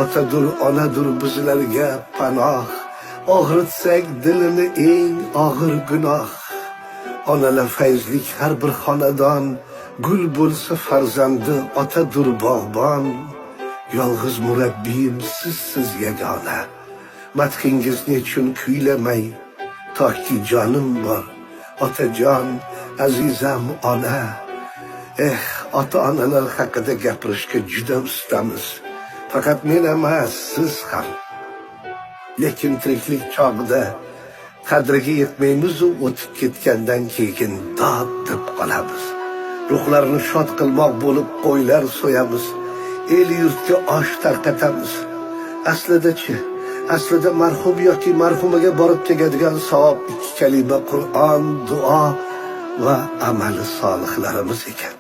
Otadur, onadur bizlarga panoh. Og'ritsak dilini eng og'ir gunoh. Onalar fayzlik har bir xonadon, gul bo'lsa farzandi otadur bog'bon. Yolg'iz murabbiyim sizsiz yagona. Madhingiz nechun kuylamay, toki jonim bor. Otajon, azizam ona. Ota-onalar haqida gapirishga juda ustamiz. Faqat men emas, siz ham. Lekin tiriklik chog'ida qadriga yetmaymiz, o'tib ketgandan keyin dod deb qolamiz. Ruhlarni shod qilmoq bo'lib qo'ylar so'yamiz. El yurtga osh tarqatamiz. Aslida marhum yoki marhumaga borib tegadigan savob 2 kalima Qur'on, duo va amali solihlarimiz ekan.